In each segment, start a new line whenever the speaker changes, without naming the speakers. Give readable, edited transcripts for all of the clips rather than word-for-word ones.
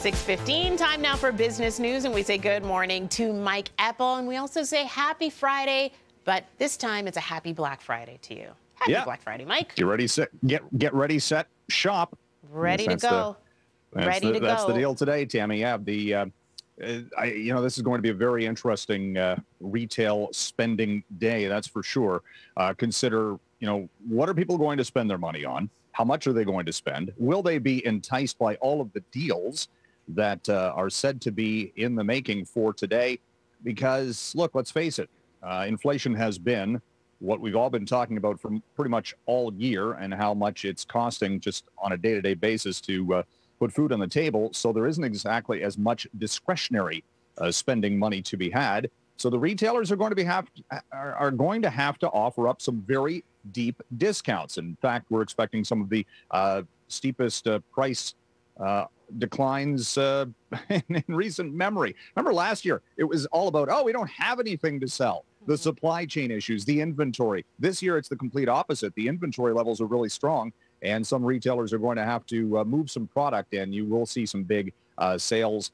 6:15, time now for business news, and we say good morning to Mike Eppel, and we also say happy Friday, but this time it's a happy Black Friday to you. Happy Black Friday, Mike.
Get ready, set, get ready, set, shop.
Ready to go. Ready to go.
That's the deal today, Tammie. Yeah, this is going to be a very interesting retail spending day. That's for sure. Consider, what are people going to spend their money on? How much are they going to spend? Will they be enticed by all of the deals that are said to be in the making for today? Because, look, let's face it, inflation has been what we've all been talking about for pretty much all year, and how much it's costing just on a day-to-day basis to put food on the table. So there isn't exactly as much discretionary spending money to be had. So the retailers are going to have to offer up some very deep discounts. In fact, we're expecting some of the steepest price declines in recent memory. Remember last year, it was all about, we don't have anything to sell. The supply chain issues, the inventory. This year, it's the complete opposite. The inventory levels are really strong, and some retailers are going to have to move some product in. You will see some big sales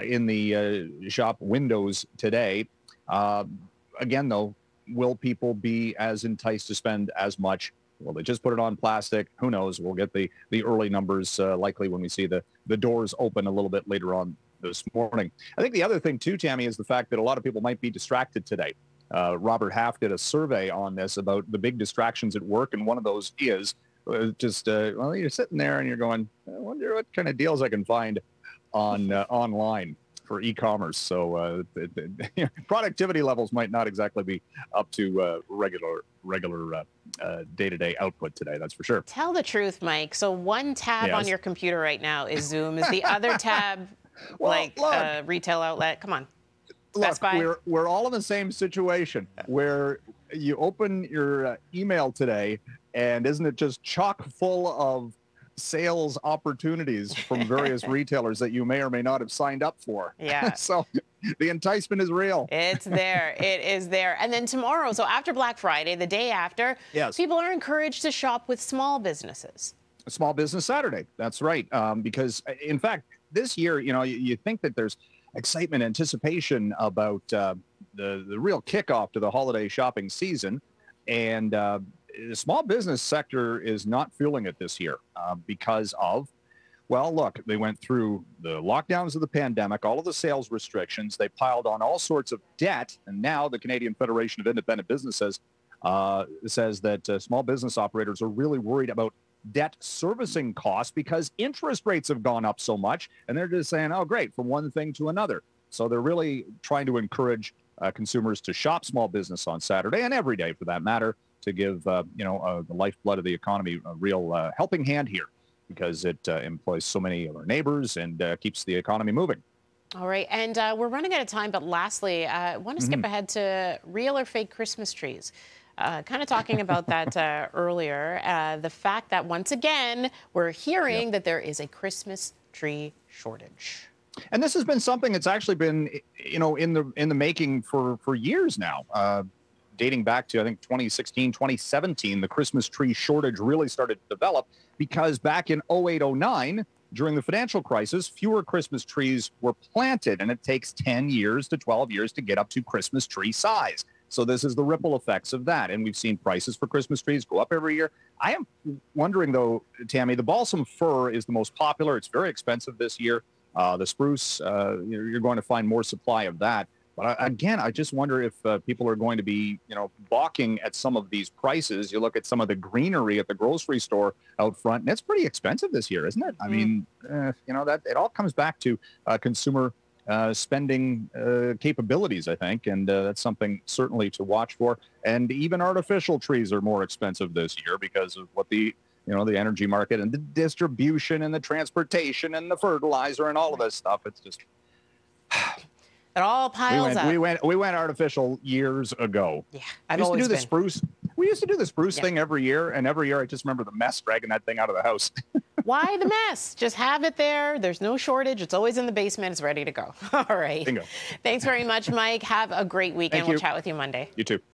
in the shop windows today. Again, though, will people be as enticed to spend as much? Will they just put it on plastic? Who knows? We'll get the early numbers likely when we see the doors open a little bit later on this morning. I think the other thing, too, Tammie, is the fact that a lot of people might be distracted today. Robert Half did a survey on this about the big distractions at work, and one of those is you're sitting there and you're going, I wonder what kind of deals I can find on online for e-commerce. So productivity levels might not exactly be up to regular day-to-day output today, that's for sure.
Tell the truth, Mike. So one tab on your computer right now is Zoom. Is the other tab retail outlet? Come on.
Look, we're all in the same situation where you open your email today, and isn't it just chock full of sales opportunities from various retailers that you may or may not have signed up for?
Yeah.
So the enticement is real.
It's there. It is there. And then tomorrow, so after Black Friday, the day after, people are encouraged to shop with small businesses.
Small Business Saturday. That's right. Because, in fact, this year, you think that there's excitement, anticipation about the real kickoff to the holiday shopping season. And the small business sector is not feeling it this year because of, well, look, they went through the lockdowns of the pandemic, all of the sales restrictions. They piled on all sorts of debt. And now the Canadian Federation of Independent Businesses says that small business operators are really worried about debt servicing costs because interest rates have gone up so much, and they're just saying, oh, great, from one thing to another. So they're really trying to encourage consumers to shop small business on Saturday, and every day for that matter, to give the lifeblood of the economy a real helping hand here, because it employs so many of our neighbors and keeps the economy moving.
All right, and we're running out of time, but lastly, I want to skip ahead to real or fake Christmas trees. Kind of talking about that earlier, the fact that once again, we're hearing that there is a Christmas tree shortage.
And this has been something that's actually been, in the making for years now, dating back to, I think, 2016, 2017, the Christmas tree shortage really started to develop because back in 08-09, during the financial crisis, fewer Christmas trees were planted, and it takes 10 years to 12 years to get up to Christmas tree size. So this is the ripple effects of that. And we've seen prices for Christmas trees go up every year. I am wondering, though, Tammie, the balsam fir is the most popular. It's very expensive this year. The spruce, you're going to find more supply of that. But again, I just wonder if people are going to be, balking at some of these prices. You look at some of the greenery at the grocery store out front, and it's pretty expensive this year, isn't it? I mean, that it all comes back to consumer spending capabilities, I think, and that's something certainly to watch for. And even artificial trees are more expensive this year because of what the energy market and the distribution and the transportation and the fertilizer and all of this stuff. It's just
it all piles up.
We went artificial years ago.
Yeah,
We used to do the spruce thing every year, and every year I just remember the mess dragging that thing out of the house.
Why the mess? Just have it there. There's no shortage. It's always in the basement. It's ready to go. All right.
Bingo.
Thanks very much, Mike. Have a great weekend. We'll chat with you Monday.
You too.